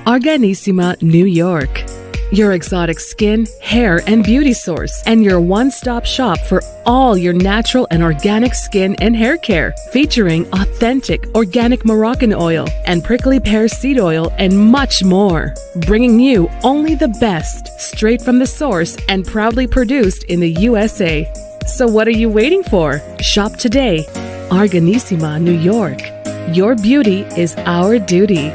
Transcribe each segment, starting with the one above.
Arganissima, New York. Your exotic skin, hair, and beauty source, and your one-stop shop for all your natural and organic skin and hair care, featuring authentic organic Moroccan oil and prickly pear seed oil and much more. Bringing you only the best, straight from the source and proudly produced in the USA. So what are you waiting for? Shop today. Arganissima, New York. Your beauty is our duty.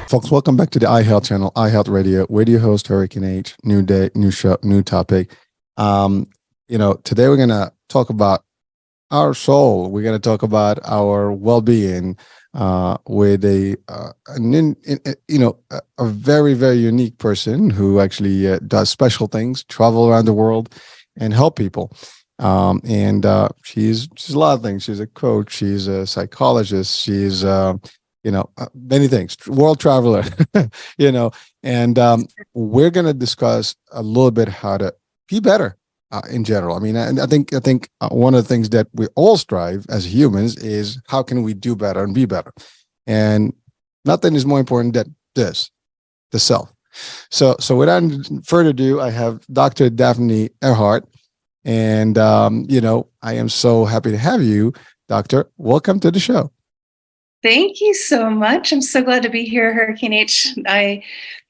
Folks, welcome back to the iHealth channel, iHealth Radio. We're your host, Hurricane H. New day, new show, new topic. Today we're going to talk about our soul. We're going to talk about our well-being with a very, very unique person who actually does special things, travel around the world, and help people. She's a lot of things. She's a coach. She's a psychologist. She's many things, world traveler, and we're going to discuss a little bit how to be better in general. I mean, I think one of the things that we all strive as humans is how can we do better and be better? And nothing is more important than this, the self. So without further ado, I have Dr. Daphne Erhart, and, I am so happy to have you, Doctor. Welcome to the show. Thank you so much. I'm so glad to be here, Hurricane H. I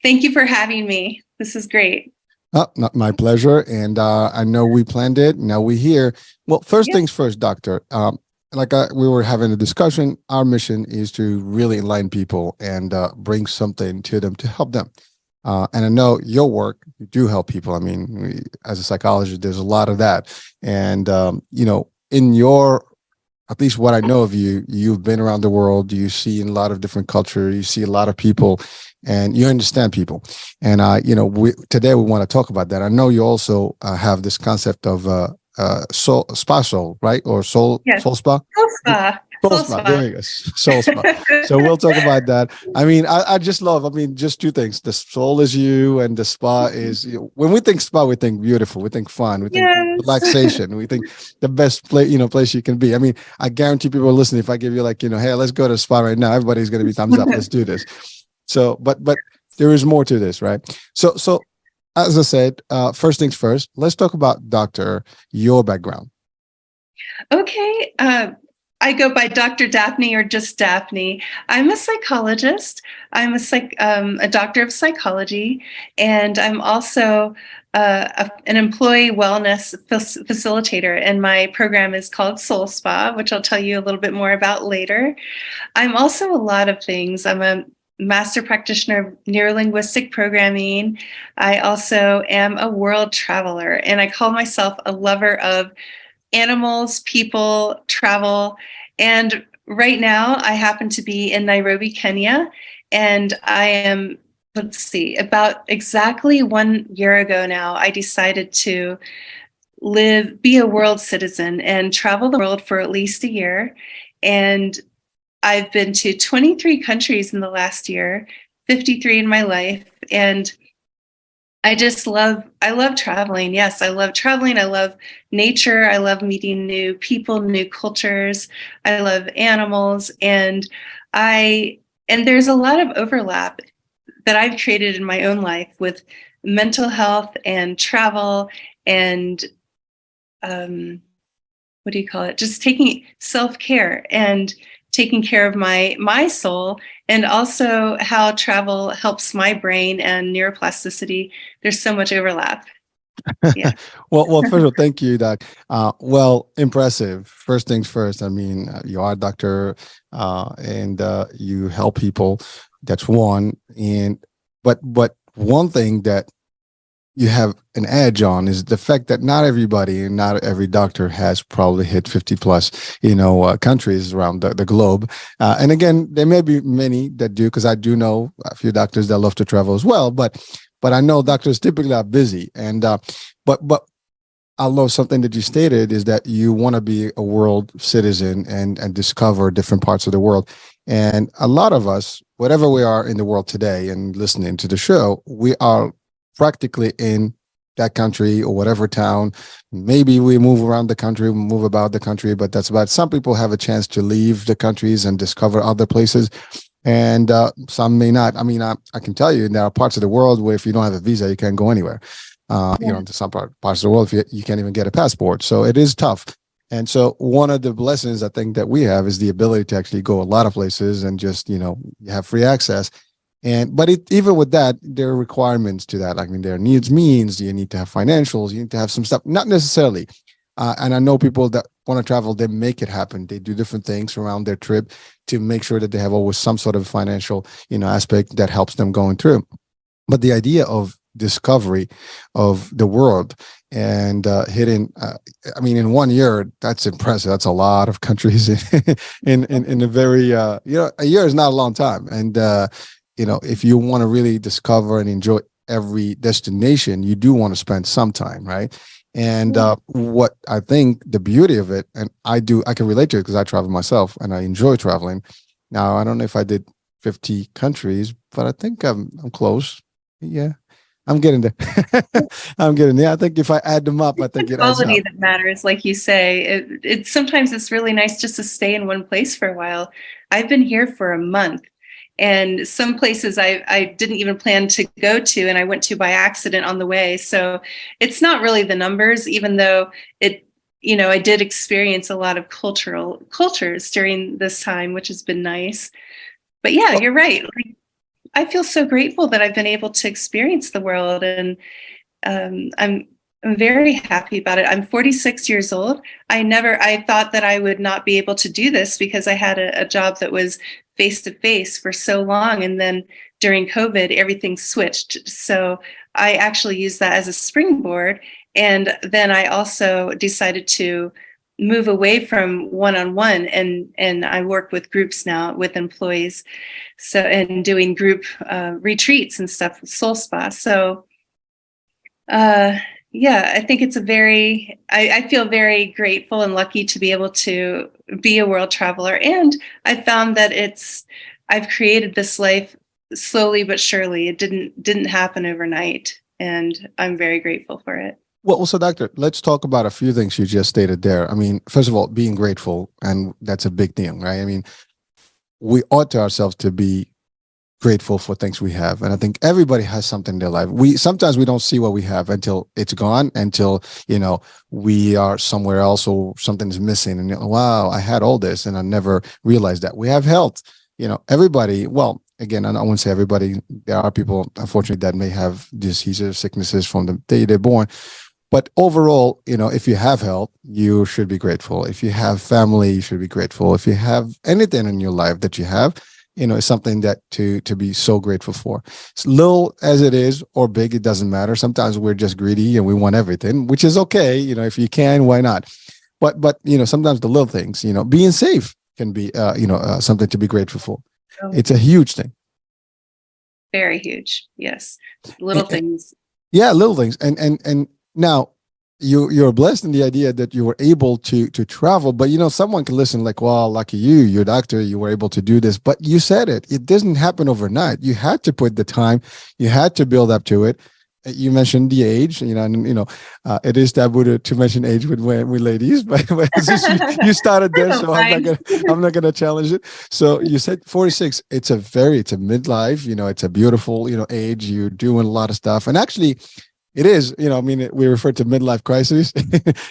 thank you for having me. This is great. Not my pleasure. And I know we planned it. Now we're here. Well, first things first, Doctor. We were having a discussion. Our mission is to really enlighten people and bring something to them to help them. And I know your work, you do help people. I mean, as a psychologist, there's a lot of that. And, in your at least what I know of you, you've been around the world, you see in a lot of different cultures, you see a lot of people, and you understand people. And, today we want to talk about that. I know you also have this concept of spa soul, right? Or soul, yes. Soul spa? Soul spa. Soul spa. There you go. Soul spa. So we'll talk about that. I mean, I just love, just two things. The soul is you and the spa is you. When we think spa, we think beautiful, we think fun, we think relaxation, we think the best place you can be. I mean, I guarantee people are listening. If I give you hey, let's go to the spa right now, everybody's going to be thumbs up. Let's do this. So, but there is more to this, right? So as I said, first things first, let's talk about Doctor, your background. Okay. I go by Dr. Daphne or just Daphne. I'm a psychologist. I'm a doctor of psychology, and I'm also an employee wellness facilitator. And my program is called Soul Spa, which I'll tell you a little bit more about later. I'm also a lot of things. I'm a master practitioner of neurolinguistic programming. I also am a world traveler, and I call myself a lover of animals, people, travel. And right now I happen to be in Nairobi, Kenya, and I am, about exactly 1 year ago now, I decided to be a world citizen and travel the world for at least a year. And I've been to 23 countries in the last year, 53 in my life. And I love traveling. Yes, I love traveling. I love nature. I love meeting new people, new cultures. I love animals. And there's a lot of overlap that I've created in my own life with mental health and travel and, just taking self-care and taking care of my soul, and also how travel helps my brain and neuroplasticity. There's so much overlap. Yeah. well, first of all, thank you, Doc. Impressive. First things first. I mean, you are a doctor, and you help people. That's one. But one thing that you have an edge on is the fact that not everybody and not every doctor has probably hit 50 plus, countries around the globe. And again, there may be many that do, because I do know a few doctors that love to travel as well. But I know doctors typically are busy. And but I love something that you stated is that you want to be a world citizen and discover different parts of the world. And a lot of us, whatever we are in the world today and listening to the show, we are practically in that country or whatever town. Maybe we move around the country, move about the country, but that's about, some people have a chance to leave the countries and discover other places. And some may not. I mean, I can tell you there are parts of the world where if you don't have a visa, you can't go anywhere. To some parts of the world, you can't even get a passport. So it is tough. And so one of the blessings I think that we have is the ability to actually go a lot of places and just, have free access. But even with that, there are requirements to that. I mean, there are means, you need to have financials, you need to have some stuff, not necessarily. And I know people that want to travel, they make it happen. They do different things around their trip to make sure that they have always some sort of financial, aspect that helps them going through. But the idea of discovery of the world and hitting, in 1 year, that's impressive. That's a lot of countries in a very, a year is not a long time. And, if you want to really discover and enjoy every destination, you do want to spend some time, right? And what I think the beauty of it, and I can relate to it because I travel myself and I enjoy traveling. Now, I don't know if I did 50 countries, but I think I'm close. Yeah, I'm getting there. I'm getting there. I think if I add them up, I think it adds up. Quality that matters, like you say. Sometimes it's really nice just to stay in one place for a while. I've been here for a month. And some places I didn't even plan to go to, and I went to by accident on the way. So it's not really the numbers, even though I did experience a lot of cultures during this time, which has been nice. But yeah, you're right. I feel so grateful that I've been able to experience the world, and I'm very happy about it. I'm 46 years old. I thought that I would not be able to do this because I had a job that was face-to-face for so long. And then during COVID, everything switched. So I actually used that as a springboard. And then I also decided to move away from one-on-one, and I work with groups now with employees. So, and doing group retreats and stuff with Soul Spa. So, yeah, I think I feel very grateful and lucky to be able to be a world traveler. And I found that I've created this life slowly but surely. It didn't happen overnight. And I'm very grateful for it. Well, so doctor, let's talk about a few things you just stated there. I mean, first of all, being grateful, and that's a big thing, right? I mean, we ought to ourselves to be grateful for things we have. And I think everybody has something in their life. Sometimes we don't see what we have until it's gone, until, we are somewhere else or something is missing. And wow, I had all this and I never realized that. We have health, everybody. Well, again, I wouldn't say everybody. There are people, unfortunately, that may have diseases, sicknesses from the day they're born. But overall, if you have health, you should be grateful. If you have family, you should be grateful. If you have anything in your life that you have, it's something that to be so grateful for. As little as it is or big, it doesn't matter. Sometimes we're just greedy and we want everything, which is okay. If you can, why not? But sometimes the little things, being safe can be, something to be grateful for. Oh. It's a huge thing. Very huge. Yes. Little things. Yeah, little things. And now, you're blessed in the idea that you were able to travel, but someone can listen like, well, lucky you're a doctor, you were able to do this, but you said it doesn't happen overnight. You had to put the time, you had to build up to it. You mentioned the age, it is taboo to mention age with ladies, but you started there, so I'm not gonna challenge it. So you said 46. It's a midlife, it's a beautiful, age. You're doing a lot of stuff, and actually, it is, we refer to midlife crisis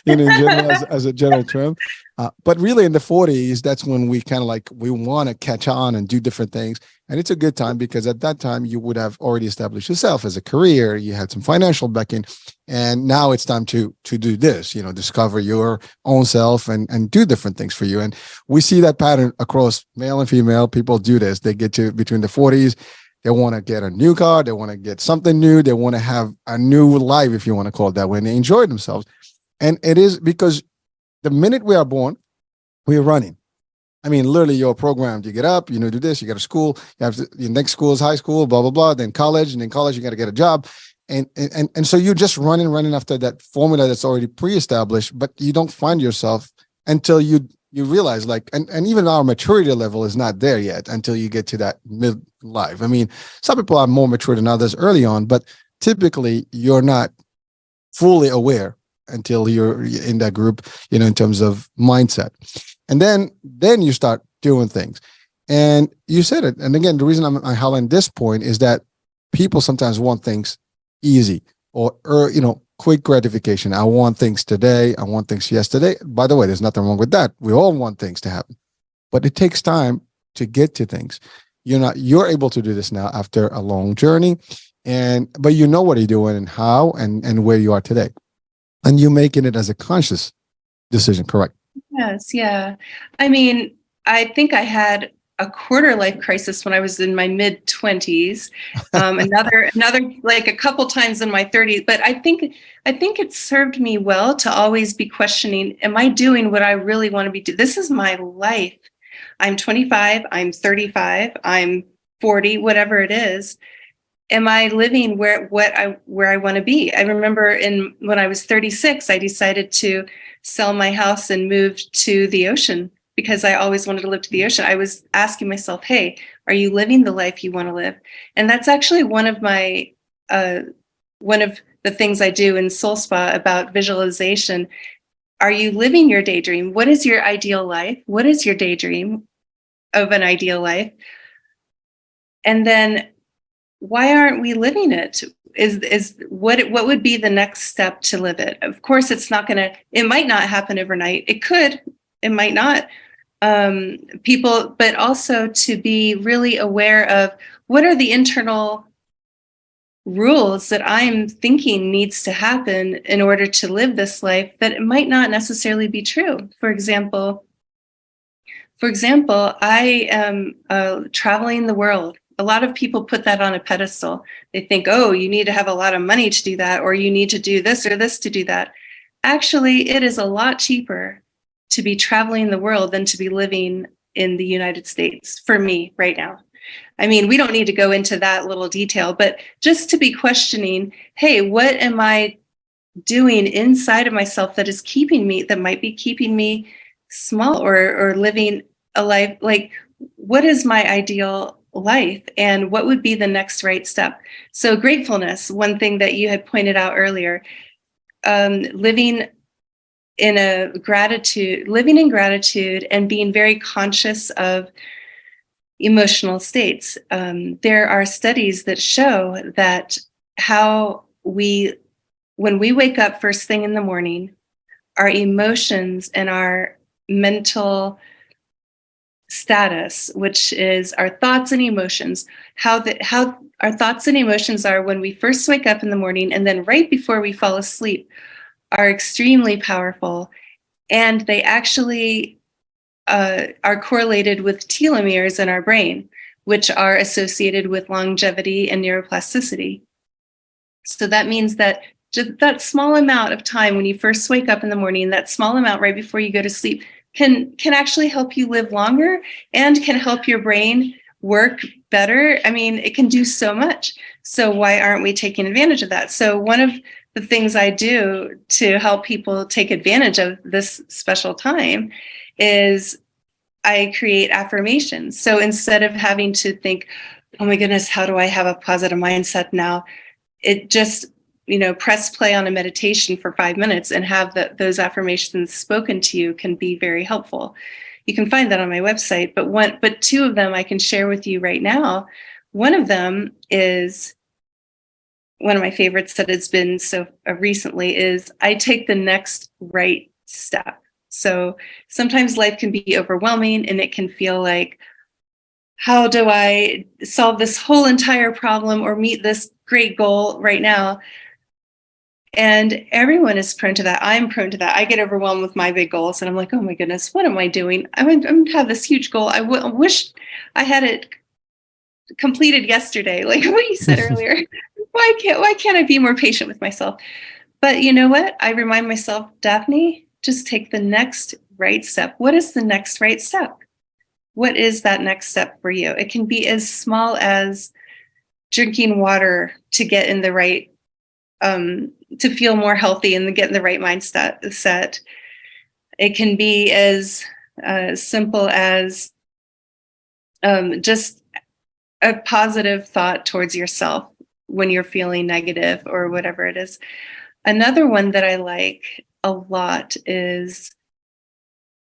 in general as a general term. But really in the 40s, that's when we kind of we want to catch on and do different things. And it's a good time because at that time you would have already established yourself as a career. You had some financial backing. And now it's time to do this, discover your own self and do different things for you. And we see that pattern across male and female. People do this. They get to between the 40s. They want to get a new car. They want to get something new. They want to have a new life, if you want to call it that way. And they enjoy themselves. And it is because the minute we are born, we're running. I mean, literally, you're programmed. You get up, do this, you go to school. Your next school is high school, blah, blah, blah. Then college. And then college, you got to get a job. And so you're just running after that formula that's already pre-established, but you don't find yourself until you you realize like, and even our maturity level is not there yet until you get to that midlife. I mean, some people are more mature than others early on, but typically you're not fully aware until you're in that group, in terms of mindset. And then you start doing things. And you said it. And again, the reason I'm highlighting this point is that people sometimes want things easy or quick gratification. I want things today. I want things yesterday. By the way, there's nothing wrong with that. We all want things to happen, but it takes time to get to things. You're able to do this now after a long journey, but you know what you're doing and how and where you are today, and you're making it as a conscious decision. Correct? Yes. Yeah. I mean, I think I had a quarter life crisis when I was in my mid 20s, another like a couple times in my 30s. But I think it served me well to always be questioning, am I doing what I really want to be doing? This is my life. I'm 25, I'm 35, I'm 40, whatever it is. Am I living where I want to be? I remember when I was 36, I decided to sell my house and move to the ocean, because I always wanted to live to the ocean. I was asking myself, hey, are you living the life you want to live? And that's actually one of the things I do in Soul Spa about visualization. Are you living your daydream? What is your ideal life? What is your daydream of an ideal life? And then why aren't we living it? Is what would be the next step to live it? Of course, it might not happen overnight. It could, it might not. But also to be really aware of what are the internal rules that I'm thinking needs to happen in order to live this life that it might not necessarily be true. For example, I am traveling the world. A lot of people put that on a pedestal. They think, oh, you need to have a lot of money to do that, or you need to do this or this to do that. Actually, it is a lot cheaper to be traveling the world than to be living in the United States for me right now. I mean, we don't need to go into that little detail, but just to be questioning, hey, what am I doing inside of myself that might be keeping me small or living a life? Like, what is my ideal life and what would be the next right step? So gratefulness, one thing that you had pointed out earlier, living in gratitude and being very conscious of emotional states. There are studies that show that when we wake up first thing in the morning, our emotions and our mental status, which is our thoughts and emotions, how our thoughts and emotions are when we first wake up in the morning and then right before we fall asleep, are extremely powerful, and they actually are correlated with telomeres in our brain, which are associated with longevity and neuroplasticity. So that means that just that small amount of time when you first wake up in the morning, that small amount right before you go to sleep, can actually help you live longer and can help your brain work better. I mean, it can do so much. So why aren't we taking advantage of that? So one of the things I do to help people take advantage of this special time is I create affirmations. So instead of having to think, oh my goodness, how do I have a positive mindset now? It just, press play on a meditation for 5 minutes and have those affirmations spoken to you can be very helpful. You can find that on my website, but two of them I can share with you right now. One of them is one of my favorites that has been so recently is I take the next right step. So sometimes life can be overwhelming and it can feel like, how do I solve this whole entire problem or meet this great goal right now? And everyone is prone to that. I'm prone to that. I get overwhelmed with my big goals and I'm like, oh my goodness, what am I doing? I'm have this huge goal. I wish I had it completed yesterday, like what you said earlier. Why can't I be more patient with myself? But you know what? I remind myself, Daphne, just take the next right step. What is the next right step? What is that next step for you? It can be as small as drinking water to get in the right, to feel more healthy and get in the right mindset. It can be as simple as just a positive thought towards yourself when you're feeling negative or whatever it is. Another one that I like a lot is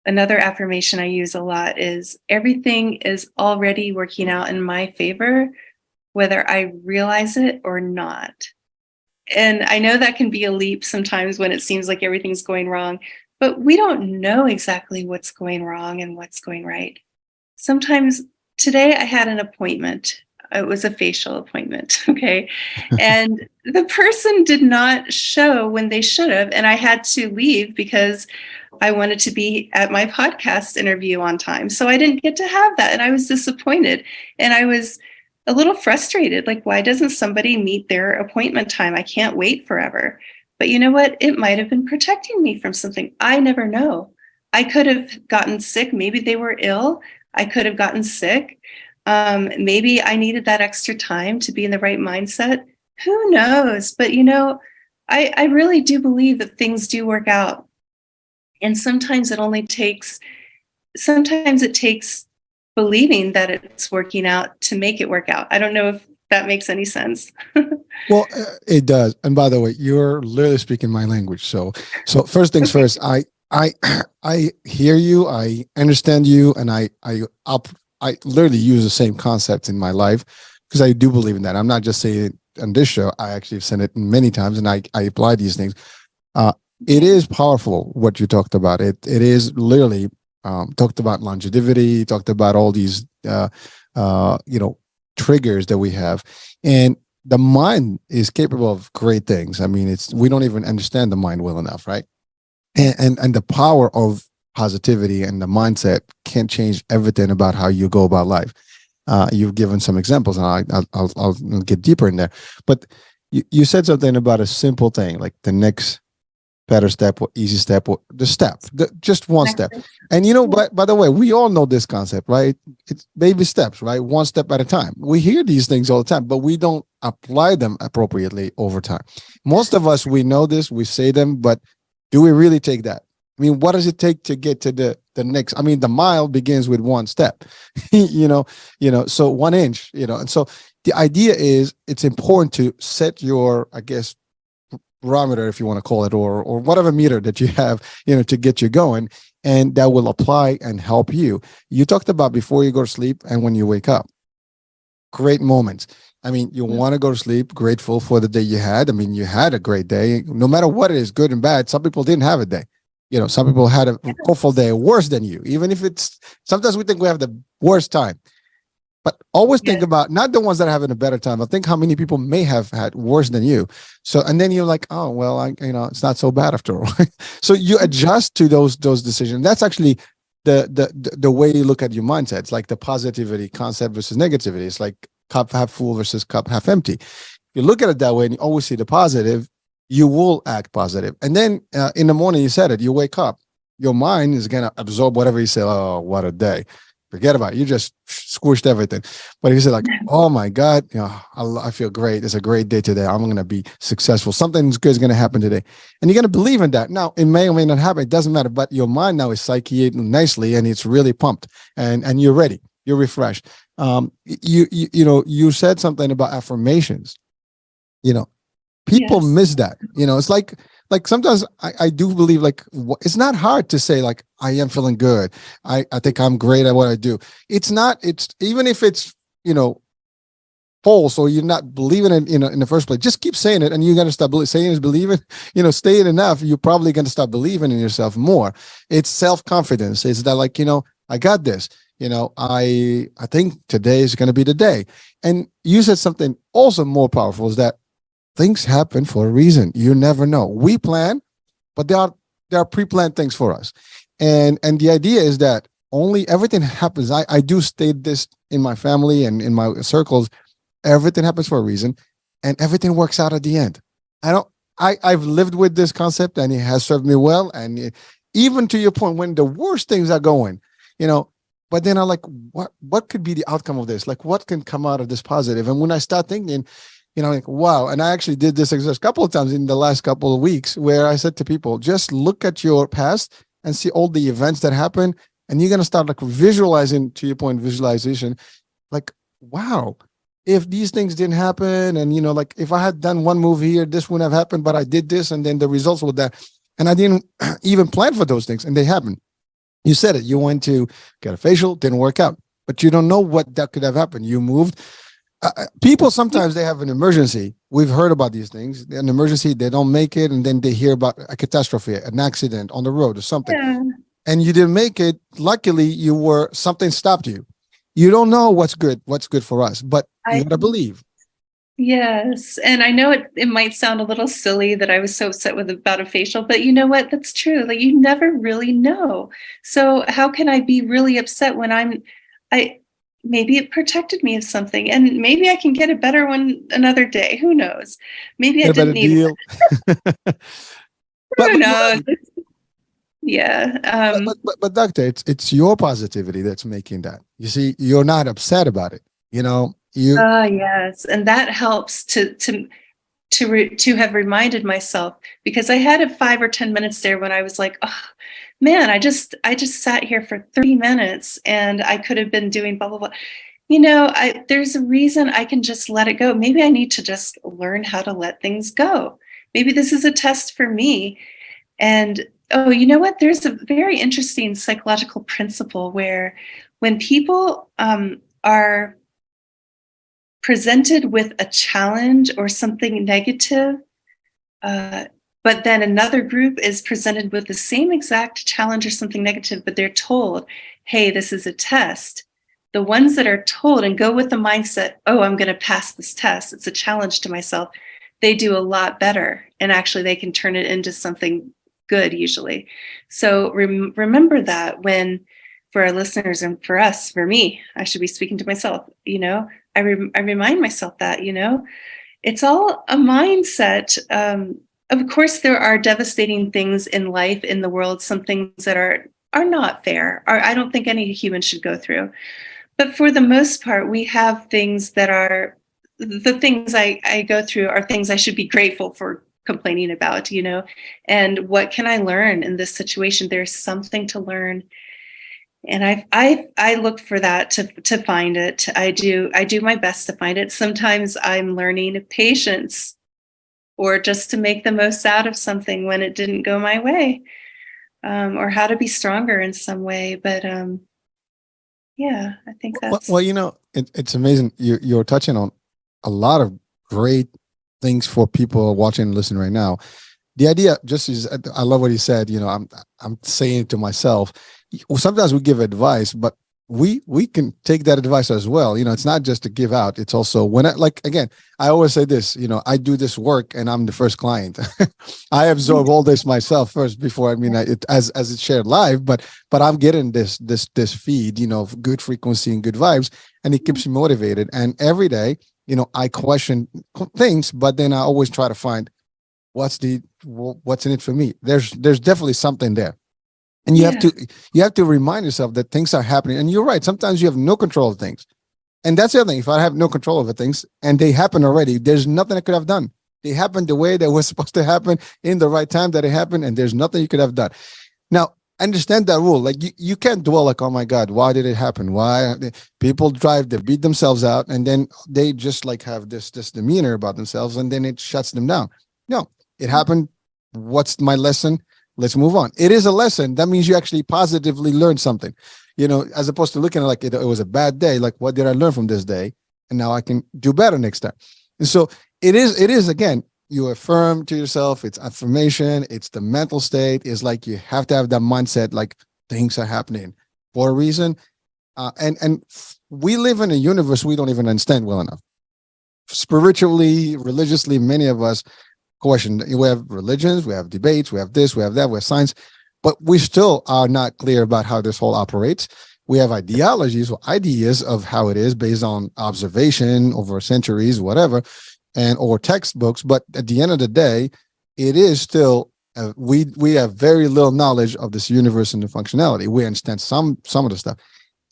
another affirmation I use a lot is everything is already working out in my favor, whether I realize it or not. And I know that can be a leap sometimes when it seems like everything's going wrong, but we don't know exactly what's going wrong and what's going right. Sometimes today I had an appointment. It was a facial appointment, okay? And the person did not show when they should have, and I had to leave because I wanted to be at my podcast interview on time. So I didn't get to have that, and I was disappointed. And I was a little frustrated, like, why doesn't somebody meet their appointment time? I can't wait forever. But you know what? It might have been protecting me from something. I never know. I could have gotten sick. Maybe they were ill. I could have gotten sick. Maybe I needed that extra time to be in the right mindset. Who knows? But I really do believe that things do work out. And sometimes it takes believing that it's working out to make it work out. I don't know if that makes any sense. Well, it does. And by the way, you're literally speaking my language. So first things first, I hear you, I understand you, and I literally use the same concepts in my life because I do believe in that. I'm not just saying it on this show. I actually have said it many times, and I apply these things. It is powerful what you talked about. It is literally talked about longevity, talked about all these triggers that we have, and the mind is capable of great things. I mean, we don't even understand the mind well enough, right? And the power of positivity and the mindset can change everything about how you go about life. You've given some examples, and I'll get deeper in there. But you said something about a simple thing, like the next better step or easy step or just one step. And by the way, we all know this concept, right? It's baby steps, right? One step at a time. We hear these things all the time, but we don't apply them appropriately over time. Most of us, we know this, we say them, but do we really take that? I mean, what does it take to get to the next? I mean, the mile begins with one step, so 1 inch, and so the idea is it's important to set your, I guess, barometer, if you want to call it, or whatever meter that you have, to get you going, and that will apply and help you. You talked about before you go to sleep and when you wake up. Great moments. I mean, you want to go to sleep grateful for the day you had. I mean, you had a great day, no matter what it is, good and bad. Some people didn't have a day. Some people had a awful day, worse than you, even if sometimes we think we have the worst time. But always think about not the ones that are having a better time. I think how many people may have had worse than you. So, and then you're like, oh, well, it's not so bad after all. So you adjust to those decisions. That's actually the way you look at your mindset. It's like the positivity concept versus negativity. It's like cup half full versus cup half empty. If you look at it that way and you always see the positive, you will act positive. And then in the morning, you said it, you wake up, your mind is going to absorb whatever you say. Oh, what a day. Forget about it. You just squished everything. But if you say like, oh my God, I feel great. It's a great day today. I'm going to be successful. Something good is going to happen today. And you're going to believe in that. Now, it may or may not happen. It doesn't matter. But your mind now is psychiated nicely and it's really pumped and you're ready. You're refreshed. You said something about affirmations. People miss that. It's like sometimes I do believe like it's not hard to say like I am feeling good. I think I'm great at what I do. It's not. It's even if it's false or you're not believing it in the first place. Just keep saying it, and you're gonna start saying is believing. Stay it enough. You're probably gonna start believing in yourself more. It's self-confidence. It's that like I got this. I think today is gonna be the day. And you said something also more powerful is that things happen for a reason. You never know. We plan, but there are pre-planned things for us. And the idea is that everything happens. I do state this in my family and in my circles. Everything happens for a reason, and everything works out at the end. I've lived with this concept, and it has served me well. And even to your point, when the worst things are going, but then I'm like, what could be the outcome of this? Like, what can come out of this positive? And when I start thinking, like, wow. And I actually did this exercise a couple of times in the last couple of weeks where I said to people, just look at your past and see all the events that happened And you're going to start like visualizing, to your point, visualization, like, wow, if these things didn't happen, and like if I had done one move here, this wouldn't have happened, but I did this, and then the results were that. And I didn't even plan for those things, and they happened. You said it. You went to get a facial, didn't work out, but you don't know what that could have happened. You moved. People sometimes they have an emergency. We've heard about these things. An emergency, they don't make it, and then they hear about a catastrophe, an accident on the road or something. Yeah. And you didn't make it. Luckily, something stopped you. You don't know what's good for us, but you gotta believe. Yes. And I know it might sound a little silly that I was so upset about a facial, but you know what? That's true. Like, you never really know. So how can I be really upset when maybe it protected me of something, and maybe I can get a better one another day. Who knows? Maybe I didn't need it. Who knows? Yeah. But doctor, it's your positivity that's making that. You see, you're not upset about it. Yes, and that helps to have reminded myself, because I had a 5 or 10 minutes there when I was like, oh man, I just sat here for 30 minutes and I could have been doing blah blah blah. There's a reason I can just let it go. Maybe I need to just learn how to let things go. Maybe this is a test for me. And oh, you know what? There's a very interesting psychological principle where when people are presented with a challenge or something negative, but then another group is presented with the same exact challenge or something negative, but they're told, hey, this is a test. The ones that are told and go with the mindset, oh, I'm going to pass this test, it's a challenge to myself, they do a lot better. And actually, they can turn it into something good usually. So remember that for our listeners and for us, for me, I should be speaking to myself, I remind myself that, it's all a mindset. Of course, there are devastating things in life, in the world, some things that are not fair, or I don't think any human should go through. But for the most part, we have things that are, the things I go through are things I should be grateful for complaining about, and what can I learn in this situation? There's something to learn. And I look for that to find it. I do my best to find it. Sometimes I'm learning patience, or just to make the most out of something when it didn't go my way, or how to be stronger in some way. But yeah, I think that's well. It's amazing. You're touching on a lot of great things for people watching and listening right now. The idea, I love what he said. I'm saying it to myself. Sometimes we give advice, but we can take that advice as well. It's not just to give out. It's also I always say this, I do this work and I'm the first client. I absorb all this myself first before, as it's shared live, but I'm getting this feed, of good frequency and good vibes, and it keeps me motivated. And every day, I question things, but then I always try to find what's in it for me. There's definitely something there. And you have to remind yourself that things are happening. And you're right. Sometimes you have no control of things. And that's the other thing. If I have no control over things and they happen already, there's nothing I could have done. They happened the way they were supposed to happen in the right time that it happened. And there's nothing you could have done. Now, understand that rule. Like you can't dwell like, oh my God, why did it happen? Why people drive, they beat themselves out, and then they just like have this demeanor about themselves, and then it shuts them down. No, it happened. What's my lesson? Let's move on. It is a lesson. That means you actually positively learned something, as opposed to looking like it was a bad day. Like, what did I learn from this day? And now I can do better next time. And so it is again, you affirm to yourself. It's affirmation. It's the mental state. It's like you have to have that mindset, like things are happening for a reason. And we live in a universe we don't even understand well enough. Spiritually, religiously, many of us question. We have religions, we have debates, we have this, we have that, we have science, but we still are not clear about how this whole operates. We have ideologies or ideas of how it is based on observation over centuries, whatever, or textbooks. But at the end of the day, it is still we have very little knowledge of this universe and the functionality. We understand some of the stuff,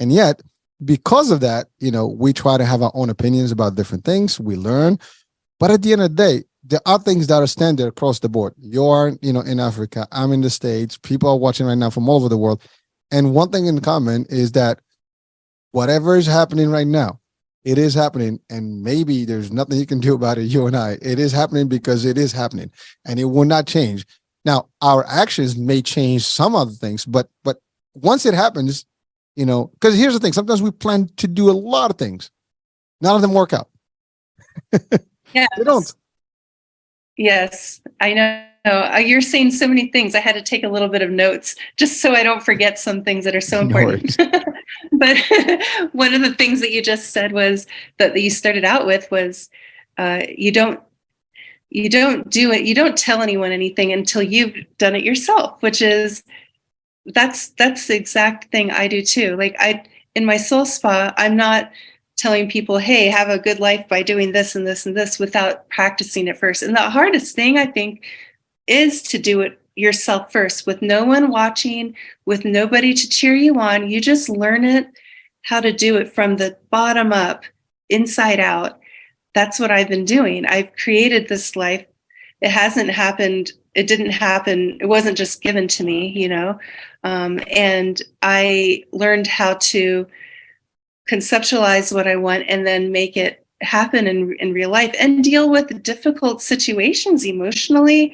and yet because of that, we try to have our own opinions about different things. We learn, but at the end of the day, there are things that are standard across the board. You're, in Africa. I'm in the States. People are watching right now from all over the world. And one thing in common is that whatever is happening right now, it is happening. And maybe there's nothing you can do about it, you and I. It is happening because it is happening and it will not change. Now, our actions may change some other things, but once it happens, because here's the thing, sometimes we plan to do a lot of things. None of them work out. Yes. They don't. Yes, I know. You're saying so many things. I had to take a little bit of notes just so I don't forget some things that are so important. But one of the things that you just said was that you started out with was you don't do it. You don't tell anyone anything until you've done it yourself, which is that's the exact thing I do too. Like in my soul spa, I'm not telling people, hey, have a good life by doing this and this and this without practicing it first. And the hardest thing, I think, is to do it yourself first with no one watching, with nobody to cheer you on. You just learn it, how to do it from the bottom up, inside out. That's what I've been doing. I've created this life. It hasn't happened. It didn't happen. It wasn't just given to me, and I learned how to conceptualize what I want and then make it happen in real life and deal with difficult situations emotionally,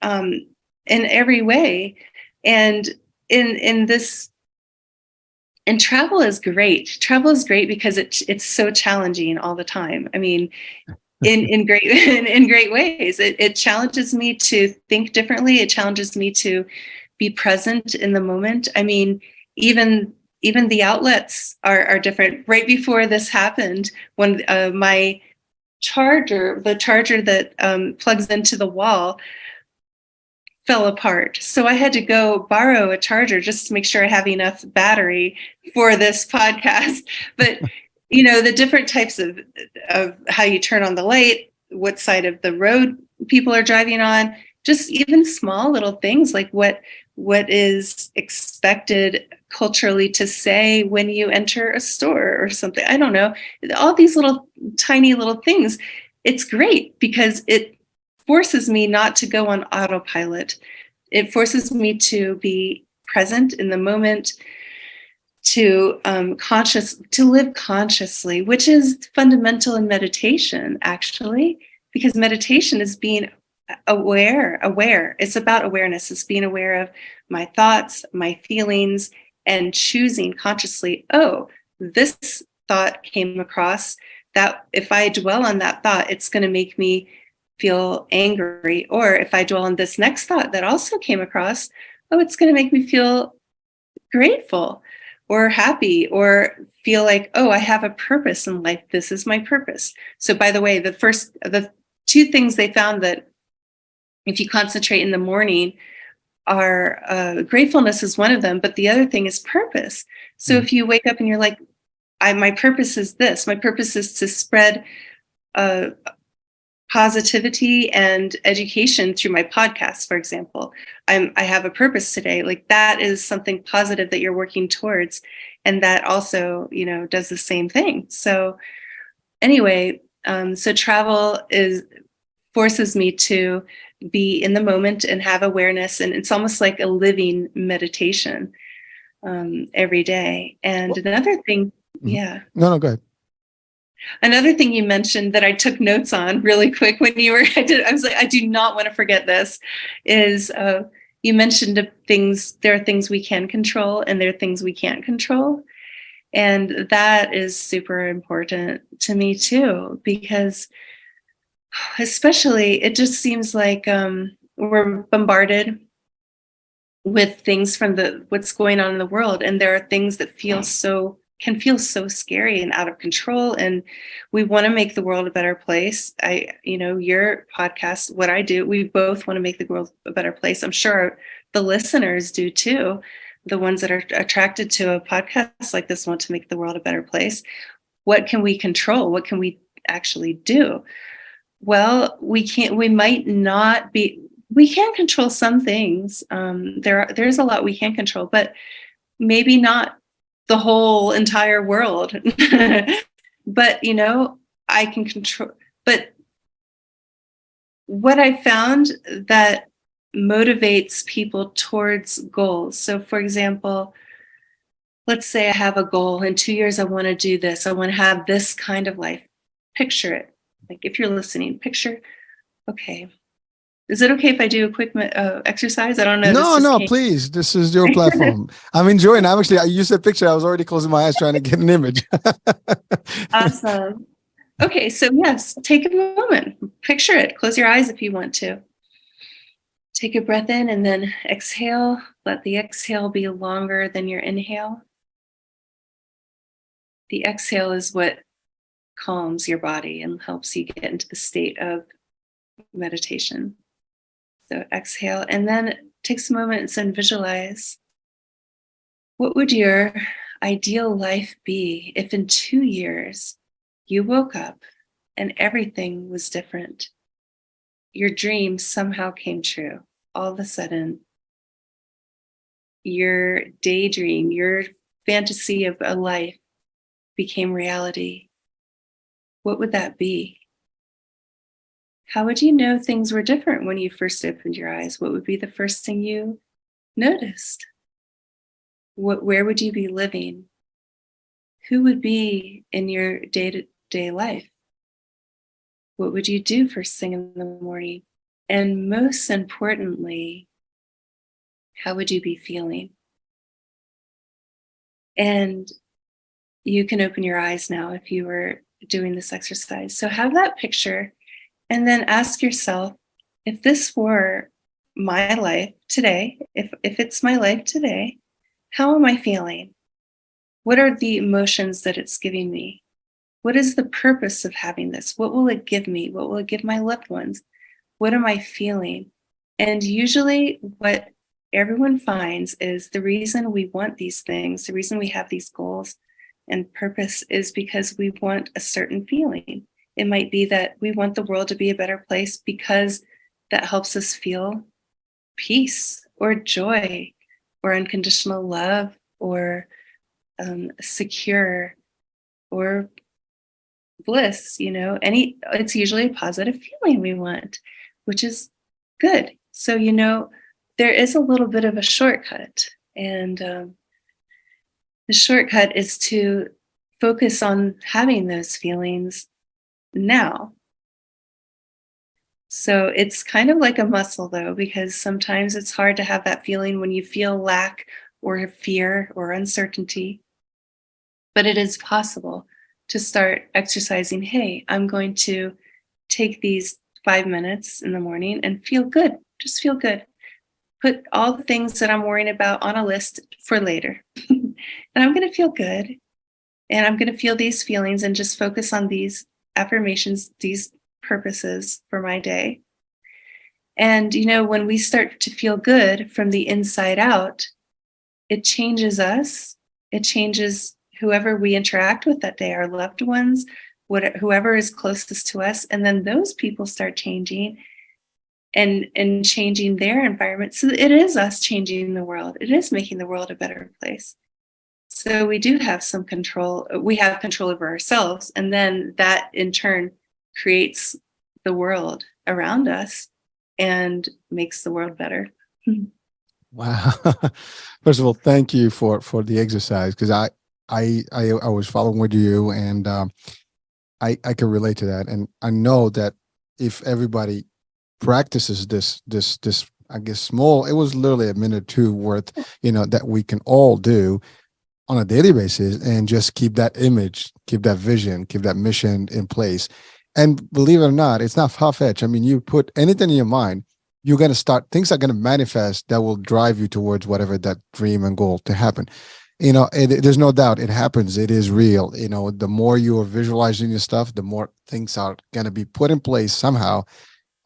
in every way. And travel is great. Travel is great because it's so challenging all the time. I mean, in great ways. It challenges me to think differently. It challenges me to be present in the moment. I mean, even the outlets are different. Right before this happened, when my the charger that plugs into the wall, fell apart. So I had to go borrow a charger just to make sure I have enough battery for this podcast. But the different types of how you turn on the light, what side of the road people are driving on, just even small little things like what is expected culturally to say when you enter a store or something. I don't know. All these tiny little things. It's great because it forces me not to go on autopilot. It forces me to be present in the moment, to live consciously, which is fundamental in meditation, actually, because meditation is being aware. It's about awareness. It's being aware of my thoughts, my feelings, and choosing consciously, oh, this thought came across, that if I dwell on that thought, it's going to make me feel angry. Or if I dwell on this next thought that also came across, oh, it's going to make me feel grateful or happy, or feel like, oh, I have a purpose in life. This is my purpose. So by the way, the two things they found that if you concentrate in the morning are gratefulness is one of them, but the other thing is purpose. So if you wake up and you're like, my purpose is this. My purpose is to spread positivity and education through my podcast, for example. I have a purpose today. Like, that is something positive that you're working towards. And that also, does the same thing. So anyway, so travel forces me to be in the moment and have awareness. And it's almost like a living meditation every day. And another thing, yeah. No, go ahead. Another thing you mentioned that I took notes on really quick when you were, I was like, I do not want to forget this, is you mentioned there are things we can control and there are things we can't control. And that is super important to me too, because especially it just seems like we're bombarded with things from what's going on in the world. And there are things that can feel so scary and out of control. And we want to make the world a better place. Your podcast, what I do, we both want to make the world a better place. I'm sure the listeners do too. The ones that are attracted to a podcast like this want to make the world a better place. What can we control? What can we actually do? Well, we can control some things. There's a lot we can control, but maybe not the whole entire world. But, I can control. But what I found that motivates people towards goals. So, for example, let's say I have a goal. In 2 years, I want to do this. I want to have this kind of life. Picture it. Like if you're listening, picture, okay. Is it okay if I do a quick exercise? I don't know. This No, just no, came. please. This is your platform. I'm enjoying. I'm actually. You said picture. I was already closing my eyes trying to get an image. Awesome. Okay, so yes, take a moment. Picture it. Close your eyes if you want to. Take a breath in and then exhale. Let the exhale be longer than your inhale. The exhale is what calms your body and helps you get into the state of meditation. So exhale, and then take some moments and visualize, what would your ideal life be if in 2 years you woke up and everything was different? Your dream somehow came true. All of a sudden, your daydream, your fantasy of a life became reality. What would that be? How would you know things were different when you first opened your eyes? What would be the first thing you noticed? Where would you be living? Who would be in your day-to-day life? What would you do first thing in the morning? And most importantly, how would you be feeling? And you can open your eyes now if you were doing this exercise. So have that picture and then ask yourself, if this were my life today, if it's my life today, how am I feeling? What are the emotions that it's giving me? What is the purpose of having this? What will it give me? What will it give my loved ones? What am I feeling? And usually what everyone finds is the reason we want these things, the reason we have these goals and purpose is because we want a certain feeling. It might be that we want the world to be a better place because that helps us feel peace or joy or unconditional love or secure or bliss, it's usually a positive feeling we want, which is good. So, there is a little bit of a shortcut. And the shortcut is to focus on having those feelings now. So it's kind of like a muscle, though, because sometimes it's hard to have that feeling when you feel lack or fear or uncertainty. But it is possible to start exercising. Hey, I'm going to take these 5 minutes in the morning and feel good. Just feel good. Put all the things that I'm worrying about on a list for later. And I'm going to feel good. And I'm going to feel these feelings and just focus on these affirmations, these purposes for my day. And, when we start to feel good from the inside out, it changes us. It changes whoever we interact with that day, our loved ones, whoever is closest to us. And then those people start changing and changing their environment. So it is us changing the world. It is making the world a better place. So we do have some control. We have control over ourselves. And then that in turn creates the world around us and makes the world better. Wow. First of all, thank you for the exercise, because I was following with you, and I can relate to that. And I know that if everybody practices this, I guess small, it was literally a minute or two worth, that we can all do on a daily basis, and just keep that image, keep that vision, keep that mission in place. And believe it or not, it's not far-fetched. I mean, you put anything in your mind, you're going to start, things are going to manifest that will drive you towards whatever that dream and goal to happen. There's no doubt it happens. It is real. The more you are visualizing your stuff, the more things are going to be put in place somehow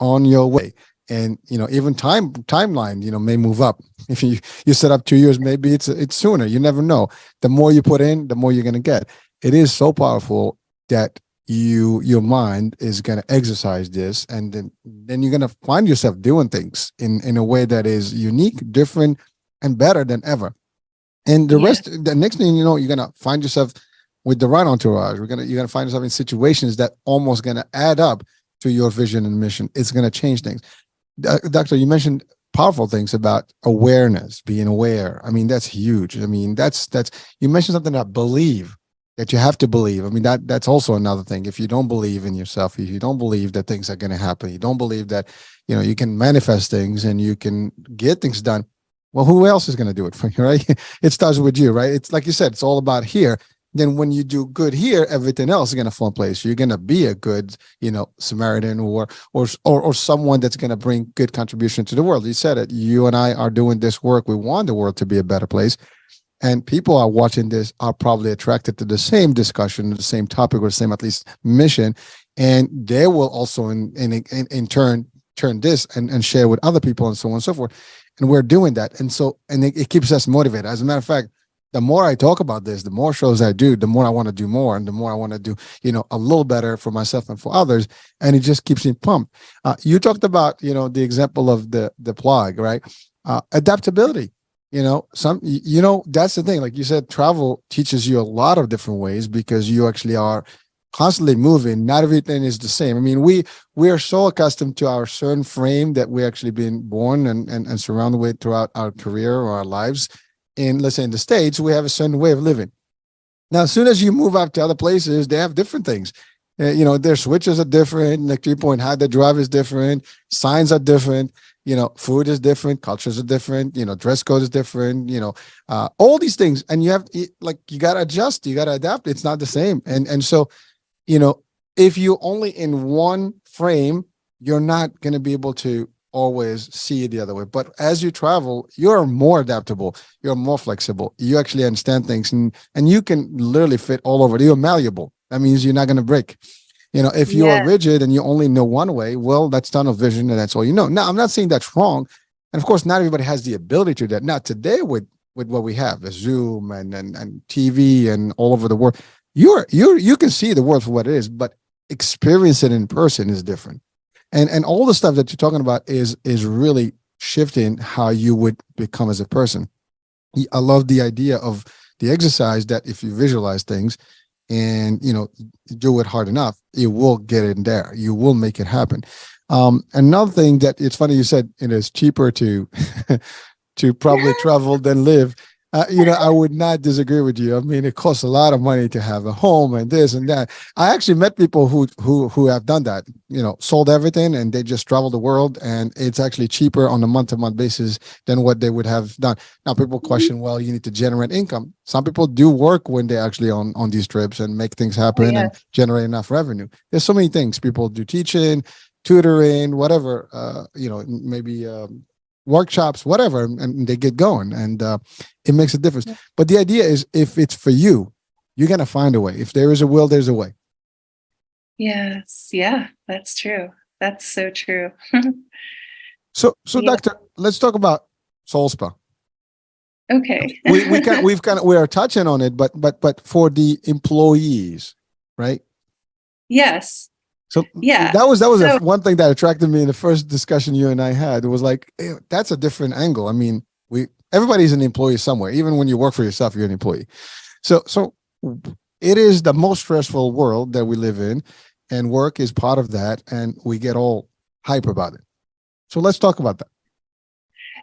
on your way. And, even timeline, may move up. If you set up 2 years, maybe it's sooner. You never know. The more you put in, the more you're going to get. It is so powerful that your mind is going to exercise this, and then you're going to find yourself doing things in a way that is unique, different, and better than ever. And the next thing you're going to find yourself with the right entourage. You're going to find yourself in situations that almost going to add up to your vision and mission. It's going to change things. Doctor, you mentioned powerful things about awareness, being aware. I mean, that's huge. I mean, that's you mentioned something about believe, that you have to believe. I mean, that's also another thing. If you don't believe in yourself, if you don't believe that things are going to happen, you don't believe that, you can manifest things and you can get things done. Well, who else is going to do it for you, right? It starts with you, right? It's like you said, it's all about here. Then when you do good here, everything else is going to fall in place. You're going to be a good, Samaritan or someone that's going to bring good contribution to the world. You said it. You and I are doing this work. We want the world to be a better place. And people are watching this are probably attracted to the same discussion, the same topic, or the same, at least, mission. And they will also in turn this and share with other people and so on and so forth. And we're doing that. And so, and it keeps us motivated. As a matter of fact, the more I talk about this, the more shows I do, the more I want to do more, and the more I want to do, a little better for myself and for others. And it just keeps me pumped. You talked about, the example of the plug, right? Adaptability. That's the thing. Like you said, travel teaches you a lot of different ways because you actually are constantly moving. Not everything is the same. I mean, we are so accustomed to our certain frame that we actually been born and surrounded with throughout our career or our lives. Let's say in the States, we have a certain way of living. Now, as soon as you move out to other places, they have different things. Their switches are different. Like 3-point high, the drive is different. Signs are different. Food is different. Cultures are different. Dress code is different. All these things. And you got to adjust. You got to adapt. It's not the same. And so, if you're only in one frame, you're not going to be able to always see it the other way. But as you travel, you're more adaptable, you're more flexible, you actually understand things, and you can literally fit all over. You're malleable. That means you're not going to break. If you are rigid and you only know one way, well, that's tunnel vision and that's all you know. Now, I'm not saying that's wrong. And of course, not everybody has the ability to do that. Now, today with what we have, the Zoom and TV and all over the world, you can see the world for what it is, but experience it in person is different. And all the stuff that you're talking about is really shifting how you would become as a person. I love the idea of the exercise that if you visualize things and, do it hard enough, you will get in there. You will make it happen. Another thing that it's funny, you said it is cheaper to probably travel than live. I would not disagree with you. I mean, it costs a lot of money to have a home and this and that. I actually met people who have done that, sold everything and they just travel the world, and it's actually cheaper on a month-to-month basis than what they would have done. Now, people question, well, you need to generate income. Some people do work when they're actually on these trips and make things happen and generate enough revenue. There's so many things. People do teaching, tutoring, whatever, maybe workshops, whatever, and they get going, and it makes a difference. But the idea is, if it's for you, you're going to find a way. If there is a will, there's a way. Yes. Yeah, that's true. That's so true. So Doctor, let's talk about Soul Spa. Okay. we are touching on it, but for the employees, right? Yes. So that was one thing that attracted me in the first discussion you and I had. It was like, hey, that's a different angle. I mean, everybody's an employee somewhere. Even when you work for yourself, you're an employee. So it is the most stressful world that we live in, and work is part of that, and we get all hype about it. So let's talk about that.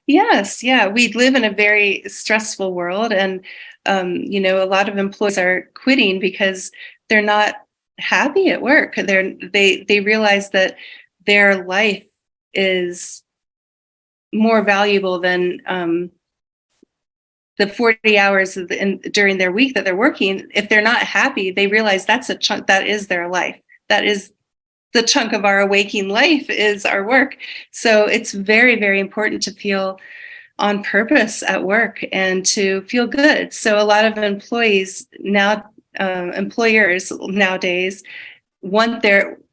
Yes. Yeah. We live in a very stressful world, and, a lot of employees are quitting because they're not happy at work. They realize that their life is more valuable than the 40 hours during their week that they're working. If they're not happy, they realize that's a chunk, that is their life. That is the chunk of our waking life, is our work. So it's very, very important to feel on purpose at work and to feel good. So a lot of employers nowadays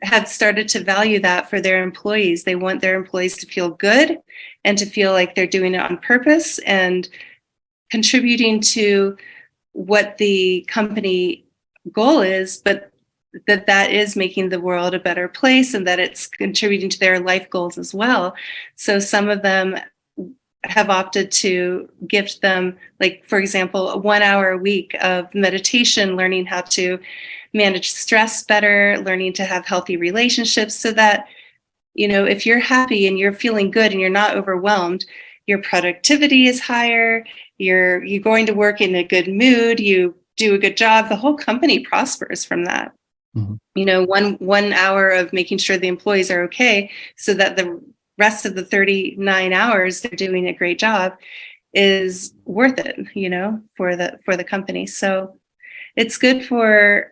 have started to value that for their employees. They want their employees to feel good and to feel like they're doing it on purpose and contributing to what the company goal is, but that is making the world a better place, and that it's contributing to their life goals as well. So some of them have opted to gift them, like, for example, 1 hour a week of meditation, learning how to manage stress better, learning to have healthy relationships, so that if you're happy and you're feeling good and you're not overwhelmed, your productivity is higher. You're going to work in a good mood. You do a good job. The whole company prospers from that. Mm-hmm. 1 hour of making sure the employees are okay, so that the rest of the 39 hours they're doing a great job is worth it, for the company. So it's good for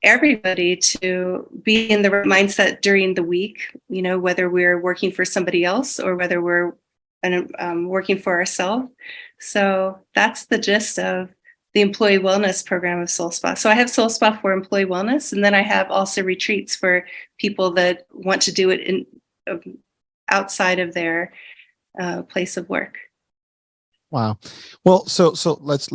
everybody to be in the right mindset during the week, whether we're working for somebody else or whether we're working for ourselves. So that's the gist of the employee wellness program of Soul Spa. So I have Soul Spa for employee wellness, and then I have also retreats for people that want to do it in outside of their place of work. Wow. Well, so let's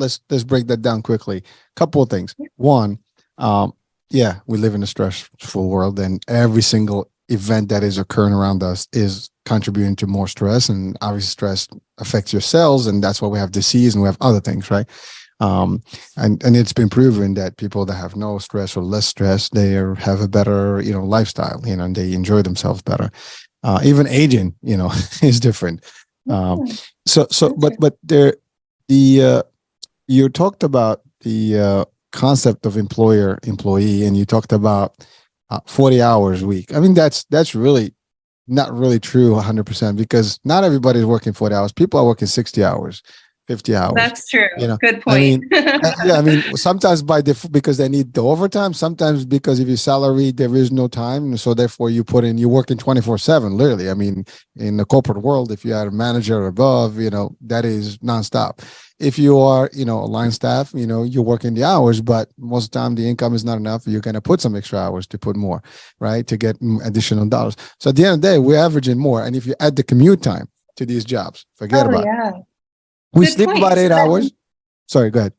break that down quickly. Couple of things. One, we live in a stressful world, and every single event that is occurring around us is contributing to more stress, and obviously stress affects your cells, and that's why we have disease and we have other things, right? And it's been proven that people that have no stress or less stress, they have a better, lifestyle, and they enjoy themselves better. Even aging, is different. But you talked about the concept of employee, and you talked about 40 hours a week. I mean, that's really not really true 100%, because not everybody is working 40 hours. People are working 60 hours, 50 hours. That's true. Good point. I mean, sometimes by default because they need the overtime, sometimes because if you salary, there is no time. So therefore you're working 24/7, literally. I mean, in the corporate world, if you are a manager or above, that is nonstop. If you are, a line staff, you're working the hours, but most of the time the income is not enough. You're going to put some extra hours to put more, right? To get additional dollars. So at the end of the day, we're averaging more. And if you add the commute time to these jobs, forget about it. We Good sleep point. about 8 hours. Sorry, go ahead.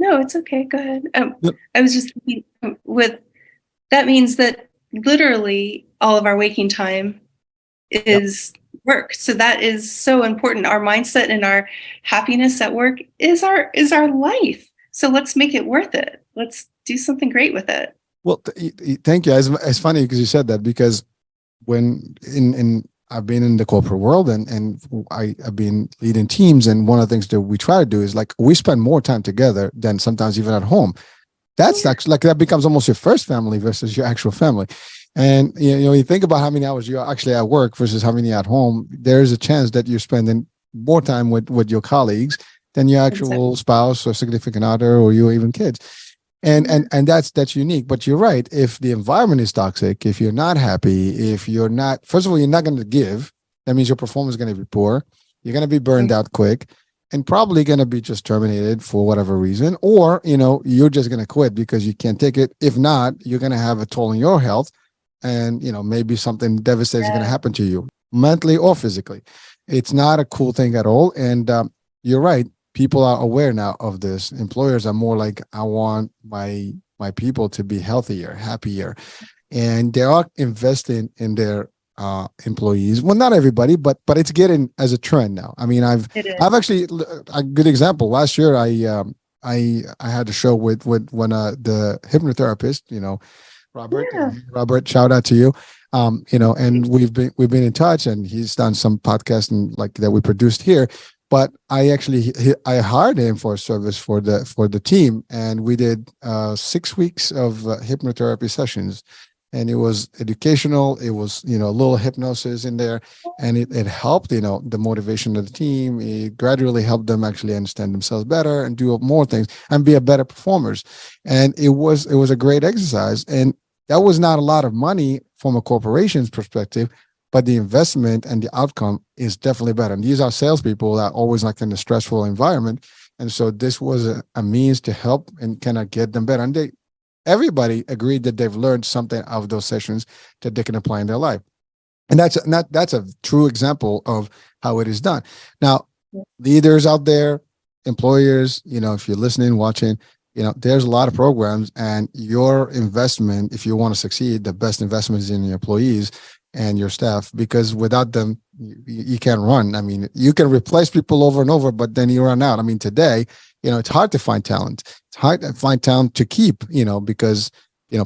No, it's okay. Go ahead. I was just thinking that means that literally all of our waking time is work. So that is so important. Our mindset and our happiness at work is our life. So let's make it worth it. Let's do something great with it. Well, thank you. It's funny because you said that, because when I've been in the corporate world and I've been leading teams, and one of the things that we try to do is we spend more time together than sometimes even at home. That's actually that becomes almost your first family versus your actual family. And you think about how many hours you're actually at work versus how many at home. There's a chance that you're spending more time with your colleagues than your actual spouse or significant other or your even kids. And that's unique. But you're right. If the environment is toxic, if you're not happy, if you're not, first of all, you're not going to give. That means your performance is going to be poor. You're going to be burned out quick, and probably going to be just terminated for whatever reason. Or, you're just going to quit because you can't take it. If not, you're going to have a toll on your health, and, maybe something devastating is going to happen to you, mentally or physically. It's not a cool thing at all. And you're right. People are aware now of this. Employers are more like, I want my people to be healthier, happier, and they are investing in their employees. Well, not everybody, but it's getting as a trend now. I mean, I've actually a good example. Last year, I had a show with one the hypnotherapist, Robert. Yeah. Robert, shout out to you. And we've been in touch, and he's done some podcasting that we produced here. But I hired him for a service for the team, and we did 6 weeks of hypnotherapy sessions, and it was educational. It was a little hypnosis in there, and it helped the motivation of the team. It gradually helped them actually understand themselves better and do more things and be a better performers. And it was a great exercise, and that was not a lot of money from a corporation's perspective. But the investment and the outcome is definitely better. And these are salespeople that are always in a stressful environment. And so this was a means to help and kind of get them better. And everybody agreed that they've learned something out of those sessions that they can apply in their life. And that's a true example of how it is done. Now, leaders out there, employers, if you're listening, watching, there's a lot of programs, and your investment, if you want to succeed, the best investment is in your employees and your staff, because without them, you can't run. I mean, you can replace people over and over, but then you run out. I mean, today, it's hard to find talent. It's hard to find talent to keep, because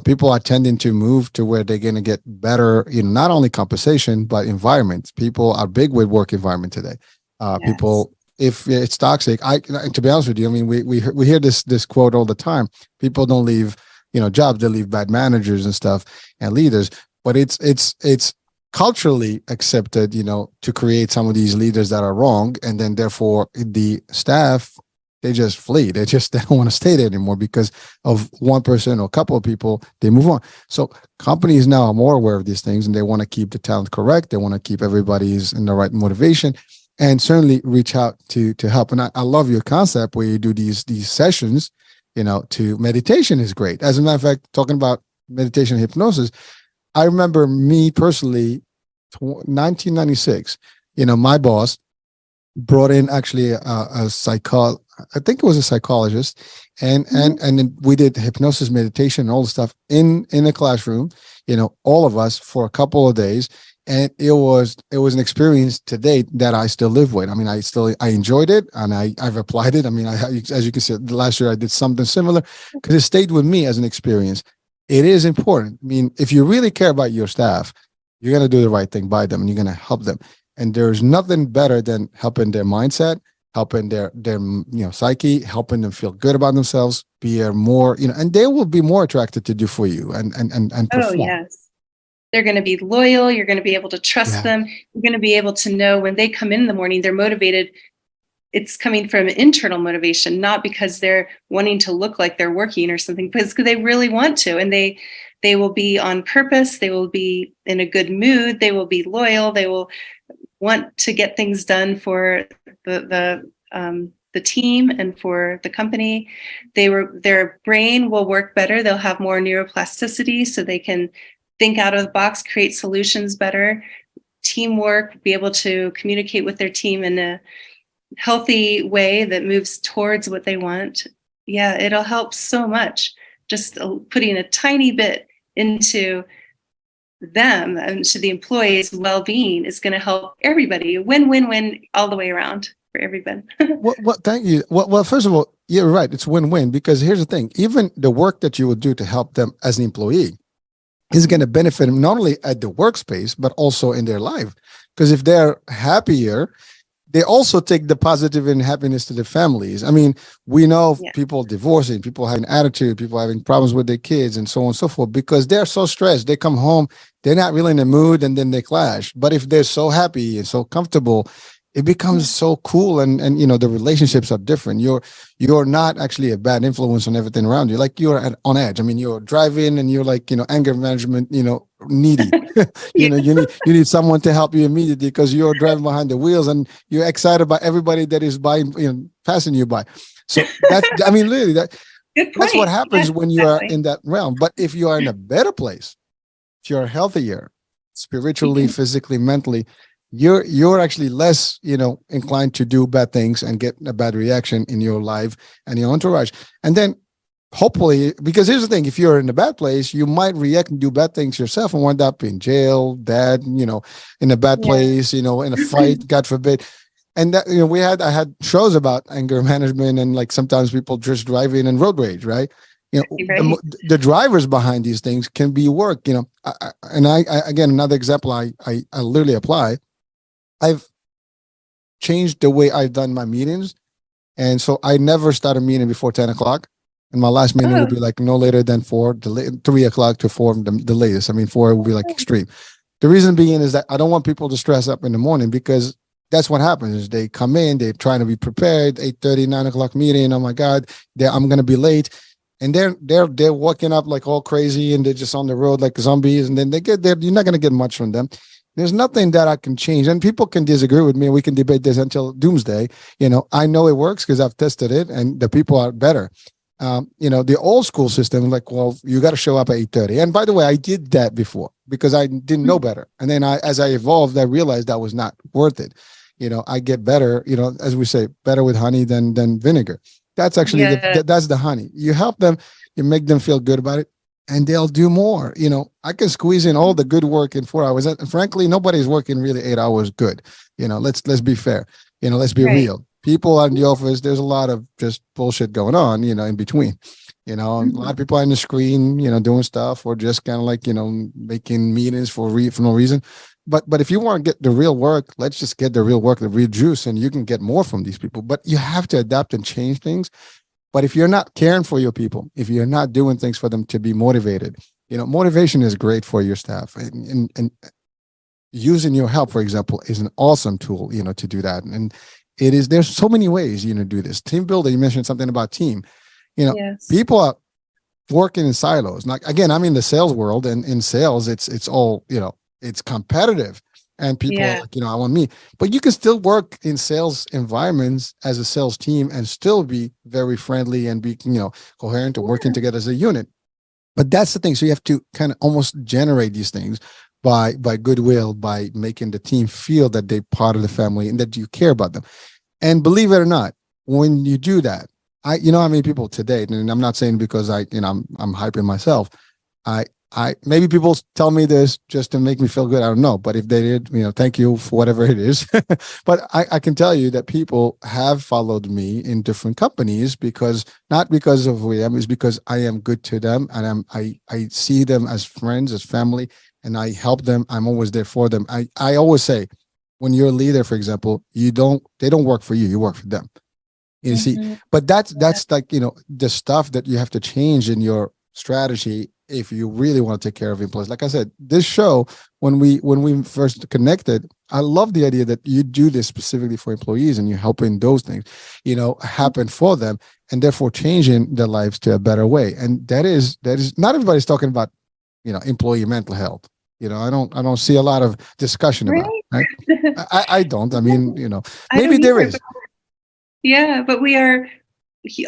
People are tending to move to where they're going to get better, not only compensation, but environment. People are big with work environment today. Yes. People, if it's toxic, to be honest with you, I mean, we hear this quote all the time. People don't leave, jobs, they leave bad managers and stuff and leaders. But it's culturally accepted, to create some of these leaders that are wrong, and then therefore the staff, they just flee. They don't want to stay there anymore because of one person or a couple of people. They move on. So companies now are more aware of these things, and they want to keep the talent correct. They want to keep everybody's in the right motivation, and certainly reach out to help. And I love your concept where you do these sessions. To meditation is great. As a matter of fact, talking about meditation and hypnosis, I remember me personally, 1996. My boss brought in actually I think it was a psychologist, and then we did hypnosis, meditation, and all the stuff in a classroom, all of us for a couple of days, and it was an experience to date that I still live with. I mean, I enjoyed it, and I've applied it. I mean, as you can see, last year I did something similar because it stayed with me as an experience. It is important. I mean, if you really care about your staff, you're going to do the right thing by them, and you're going to help them. And there's nothing better than helping their mindset, helping their psyche, helping them feel good about themselves, be more, and they will be more attracted to do for you and perform. Oh, yes. They're going to be loyal. You're going to be able to trust them. You're going to be able to know when they come in the morning, they're motivated. It's coming from internal motivation, not because they're wanting to look like they're working or something, because they really want to. And they will be on purpose. They will be in a good mood. They will be loyal. They will want to get things done for the team and for the company. Their brain will work better. They'll have more neuroplasticity, so they can think out of the box, create solutions better. Teamwork, be able to communicate with their team in a healthy way that moves towards what they want. Yeah, it'll help so much. Just putting a tiny bit into them and to the employees' well-being is going to help everybody. Win-win-win all the way around for everybody. Well, thank you. Well, first of all, you're right. It's win-win, because here's the thing. Even the work that you will do to help them as an employee is going to benefit them not only at the workspace, but also in their life. Because if they're happier, they also take the positive and happiness to their families. I mean, we know people divorcing, people having attitude, people having problems with their kids, and so on and so forth, because they're so stressed. They come home, they're not really in the mood, and then they clash. But if they're so happy and so comfortable, it becomes so cool, and the relationships are different. You're not actually a bad influence on everything around you. Like, you're on edge. I mean, you're driving and you're like, anger management, needy. You need someone to help you immediately because you're driving behind the wheels and you're excited by everybody that is passing you by. So literally that's what happens when you are in that realm. But if you are in a better place, if you're healthier, spiritually, physically, mentally, you're actually less, inclined to do bad things and get a bad reaction in your life and your entourage. And then hopefully, because here's the thing, if you're in a bad place, you might react and do bad things yourself and wind up in jail, dead, in a bad place, in a fight, God forbid. And that, I had shows about anger management, and like sometimes people just driving and road rage, right? The drivers behind these things can be work, I again, another example I literally apply. I've changed the way I've done my meetings. And so I never start a meeting before 10 o'clock. And my last meeting will be like no later than 3 o'clock to 4, the latest. I mean, 4 will be like extreme. The reason being is that I don't want people to stress up in the morning, because that's what happens is they come in, they're trying to be prepared, 8:30, 9 o'clock meeting. Oh my God, I'm going to be late. And they're waking up like all crazy, and they're just on the road like zombies. And then they get there. You're not going to get much from them. There's nothing that I can change, and people can disagree with me. We can debate this until doomsday. I know it works because I've tested it, and the people are better. The old school system, like, well, you got to show up at 8:30. And by the way, I did that before because I didn't know better. And then as I evolved, I realized that was not worth it. I get better, as we say, better with honey than vinegar. That's actually, that's the honey. You help them, you make them feel good about it, and they'll do more. I can squeeze in all the good work in 4 hours. And frankly, nobody's working really 8 hours good. Let's be fair. Let's be real. People out in the office, there's a lot of just bullshit going on, in between. A lot of people are on the screen, doing stuff, or just kind of like, making meetings for no reason. But if you want to get the real work, let's just get the real work, the real juice, and you can get more from these people. But you have to adapt and change things. But if you're not caring for your people, if you're not doing things for them to be motivated, motivation is great for your staff, and using your help, for example, is an awesome tool, to do that. And there's so many ways, to do this. Team builder, you mentioned something about team. Yes. People are working in silos. Like, again, I'm in the sales world, and in sales, it's all, it's competitive, and people are like, I want me. But you can still work in sales environments as a sales team and still be very friendly and be, coherent and working together as a unit. But that's the thing. So you have to kind of almost generate these things by goodwill, by making the team feel that they're part of the family and that you care about them. And believe it or not, when you do that, how many people today, and I'm not saying because I'm hyping myself. Maybe people tell me this just to make me feel good. I don't know. But if they did, thank you for whatever it is. But I can tell you that people have followed me in different companies not because of who I am, it's because I am good to them, and I see them as friends, as family, and I help them. I'm always there for them. I always say, when you're a leader, for example, they don't work for you, you work for them. You see, but that's like, the stuff that you have to change in your strategy if you really want to take care of employees. Like I said, this show, when we first connected, I love the idea that you do this specifically for employees, and you're helping those things, happen for them, and therefore changing their lives to a better way. And that is not everybody's talking about, employee mental health. I don't see a lot of discussion about it, right? I don't. I mean, maybe there is. Yeah, but we are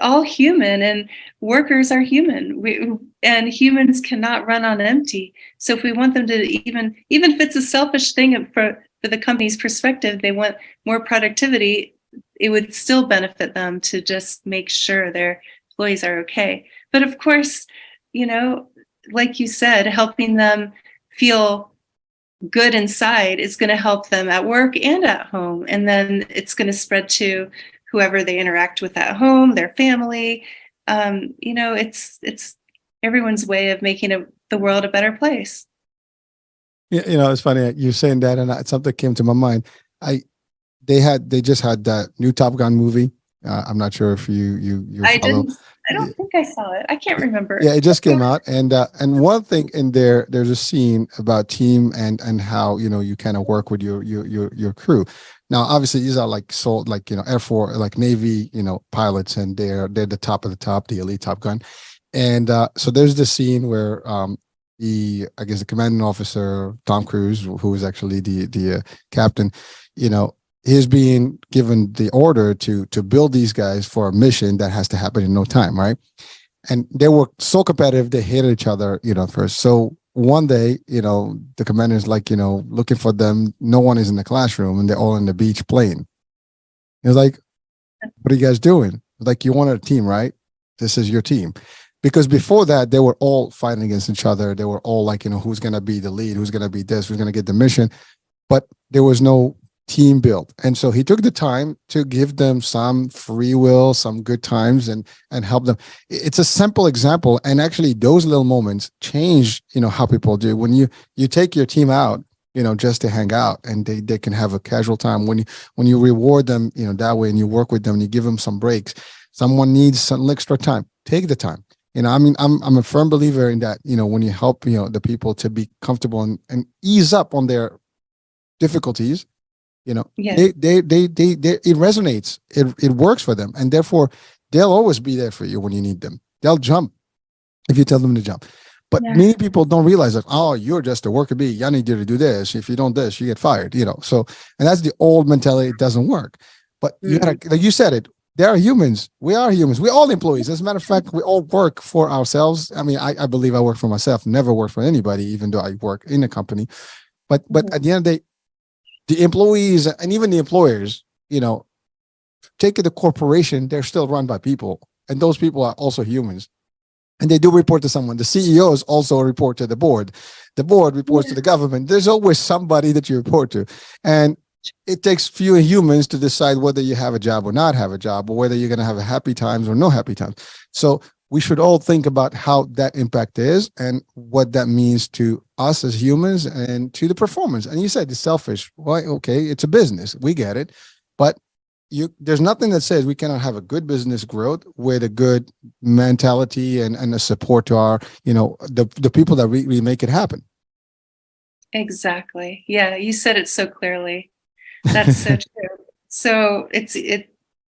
all human, and workers are human. And humans cannot run on empty. So if we want them to, even if it's a selfish thing for the company's perspective, they want more productivity, it would still benefit them to just make sure their employees are okay. But of course, like you said, helping them feel good inside is going to help them at work and at home. And then it's going to spread to whoever they interact with at home, their family. It's everyone's way of making the world a better place. Yeah, it's funny you're saying that, and something came to my mind. They just had that new Top Gun movie. I'm not sure if you follow. I don't think I saw it. I can't remember. Yeah, it just came out, and one thing in there's a scene about team and how you kind of work with your crew. Now, obviously, these are like Air Force, like Navy, pilots, and they're the top of the top, the elite Top Gun. And so there's this scene where the commanding officer, Tom Cruise, who is actually the captain, he's being given the order to build these guys for a mission that has to happen in no time, right? And they were so competitive, they hated each other, first. So one day, the commander's like, looking for them. No one is in the classroom, and they're all on the beach playing. He was like, "What are you guys doing?" Like, "You wanted a team, right? This is your team." Because before that, they were all fighting against each other. They were all like, who's going to be the lead? Who's going to be this? Who's going to get the mission? But there was no team built. And so he took the time to give them some free will, some good times, and help them. It's a simple example. And actually those little moments change, how people do. When you take your team out, just to hang out, and they can have a casual time. When you reward them, that way, and you work with them and you give them some breaks, someone needs some extra time, take the time. I'm a firm believer in that, when you help, the people to be comfortable and ease up on their difficulties, it resonates. It works for them. And therefore they'll always be there for you when you need them. They'll jump if you tell them to jump. But many people don't realize that, oh, you're just a worker bee. I need you to do this. If you don't this, you get fired, So, and that's the old mentality. It doesn't work. But you gotta, like you said it, they are humans. We are humans. We're all employees. As a matter of fact, we all work for ourselves. I mean, I believe I work for myself, never work for anybody, even though I work in a company. But at the end of the day, the employees and even the employers, take it, the corporation, they're still run by people. And those people are also humans. And they do report to someone. The CEOs also report to the board. The board reports to the government. There's always somebody that you report to. And it takes few humans to decide whether you have a job or not have a job, or whether you're going to have happy times or no happy times. So we should all think about how that impact is and what that means to us as humans and to the performance. And you said it's selfish. Why? Okay, it's a business. We get it. But there's nothing that says we cannot have a good business growth with a good mentality and a support to our, the people that we make it happen. Exactly. Yeah, you said it so clearly. That's so true. So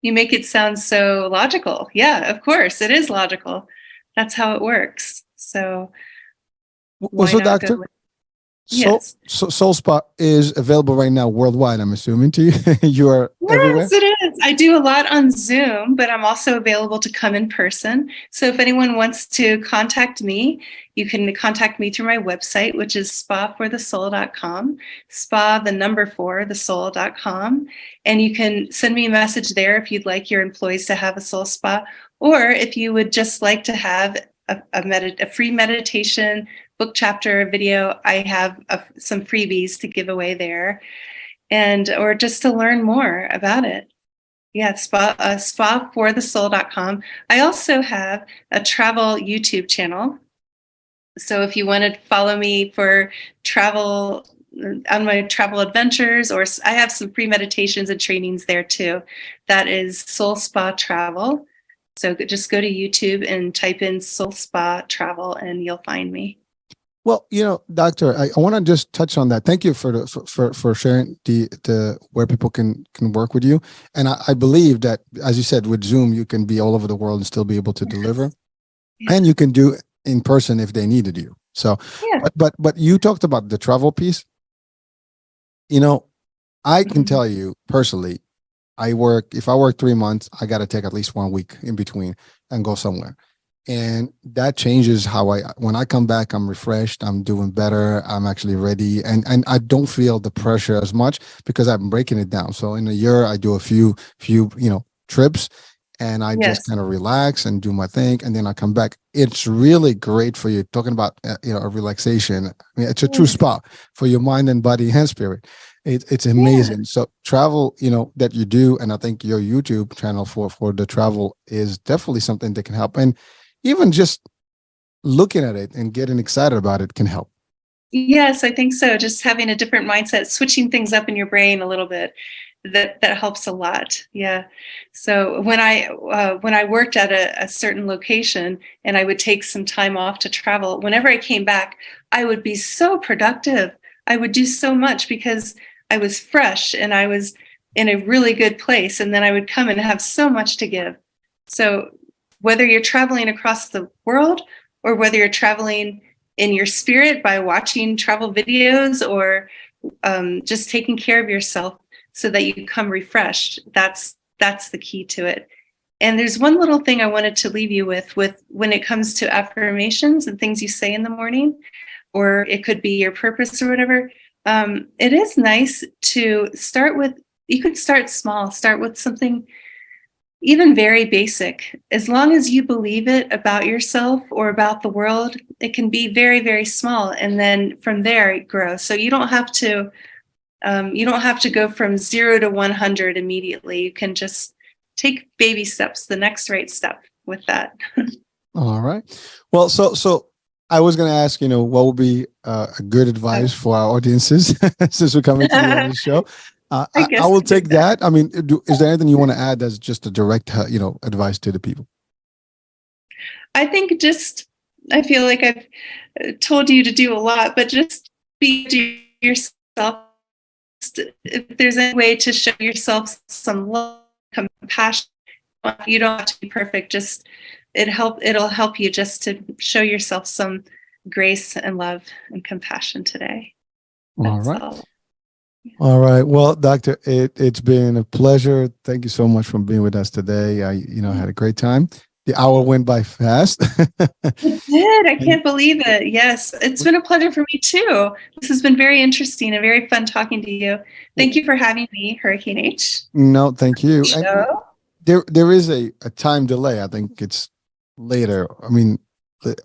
you make it sound so logical. Yeah, of course, it is logical. That's how it works. So why so not doctor, go with yes. So Soul Spa is available right now worldwide, I'm assuming, to you. You are everywhere? Yes, it is. I do a lot on Zoom, but I'm also available to come in person. So if anyone wants to contact me, you can contact me through my website, which is spaforthesoul.com, spa, the number 4, thesoul.com. And you can send me a message there if you'd like your employees to have a soul spa, or if you would just like to have a free meditation book chapter video. I have some freebies to give away there, or just to learn more about it. Yeah, spaforthesoul.com. I also have a travel YouTube channel. So if you want to follow me for travel, on my travel adventures, or I have some free meditations and trainings there too. That is Soul Spa Travel. So just go to YouTube and type in Soul Spa Travel and you'll find me. Well, doctor, I want to just touch on that. Thank you for sharing the where people can work with you. And I believe that, as you said, with Zoom, you can be all over the world and still be able to deliver. Yeah. And you can do in person if they needed you. So, yeah. But you talked about the travel piece. I can tell you personally, if I work 3 months, I got to take at least 1 week in between and go somewhere. And that changes when I come back, I'm refreshed, I'm doing better, I'm actually ready. And I don't feel the pressure as much because I'm breaking it down. So in a year, I do a few, trips and I just kind of relax and do my thing. And then I come back. It's really great for you. Talking about, a relaxation. I mean, it's a true spa for your mind and body and spirit. It's amazing. Yeah. So travel, that you do. And I think your YouTube channel for the travel is definitely something that can help. And even just looking at it and getting excited about it can help. Yes, I think so. Just having a different mindset, switching things up in your brain a little bit, that helps a lot. Yeah. So when I worked at a certain location and I would take some time off to travel, whenever I came back, I would be so productive. I would do so much because I was fresh and I was in a really good place. And then I would come and have so much to give. So whether you're traveling across the world or whether you're traveling in your spirit by watching travel videos or just taking care of yourself so that you come refreshed, that's the key to it. And there's one little thing I wanted to leave you with when it comes to affirmations and things you say in the morning, or it could be your purpose or whatever. It is nice to start with, you could start small, start with something even very basic. As long as you believe it about yourself or about the world, it can be very, very small. And then from there it grows. So you don't have to go from 0 to 100 immediately. You can just take baby steps, the next right step with that. All right. Well, so I was going to ask, what would be a good advice for our audiences since we're coming to the end of the show. I will take that. I mean, is there anything you want to add that's just a direct, advice to the people? I think I feel like I've told you to do a lot, but just be yourself. If there's any way to show yourself some love, compassion, you don't have to be perfect. Just it'll help you just to show yourself some grace and love and compassion today. That's all right. Well, Doctor, it's been a pleasure. Thank you so much for being with us today. I had a great time. The hour went by fast. It did. I can't believe it. Yes, it's been a pleasure for me too. This has been very interesting and very fun talking to you. Thank you for having me, Hurricane H. No, thank you. And there is a time delay. I think it's later. I mean,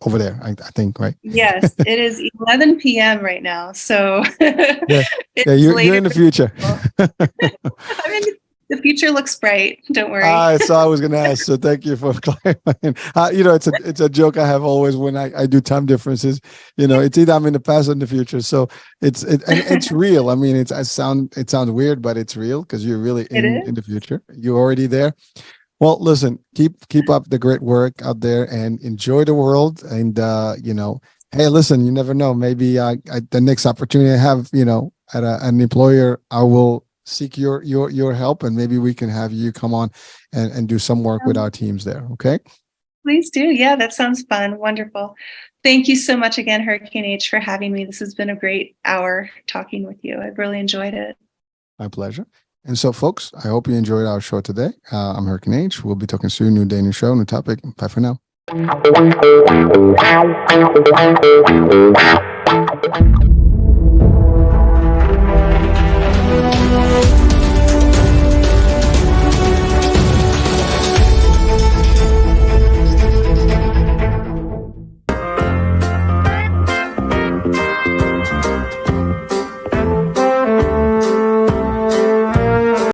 over there, I think, right? Yes, it is 11 p.m. right now. So you're in the future. I'm in the future looks bright. Don't worry. So I was going to ask. So thank you for clarifying. It's a joke I have always when I do time differences. It's either I'm in the past or in the future. So it's real. I mean, it sounds weird, but it's real because you're really in the future. You're already there. Well, listen, keep up the great work out there and enjoy the world. And hey, listen, you never know. Maybe the next opportunity I have, at an employer, I will seek your help, and maybe we can have you come on and do some work with our teams there. Okay. Please do. Yeah, that sounds fun. Wonderful. Thank you so much again, Hurricane H, for having me. This has been a great hour talking with you. I've really enjoyed it. My pleasure. And so, folks, I hope you enjoyed our show today. I'm Hurricane H. We'll be talking soon. New day, new show, new topic. Bye for now.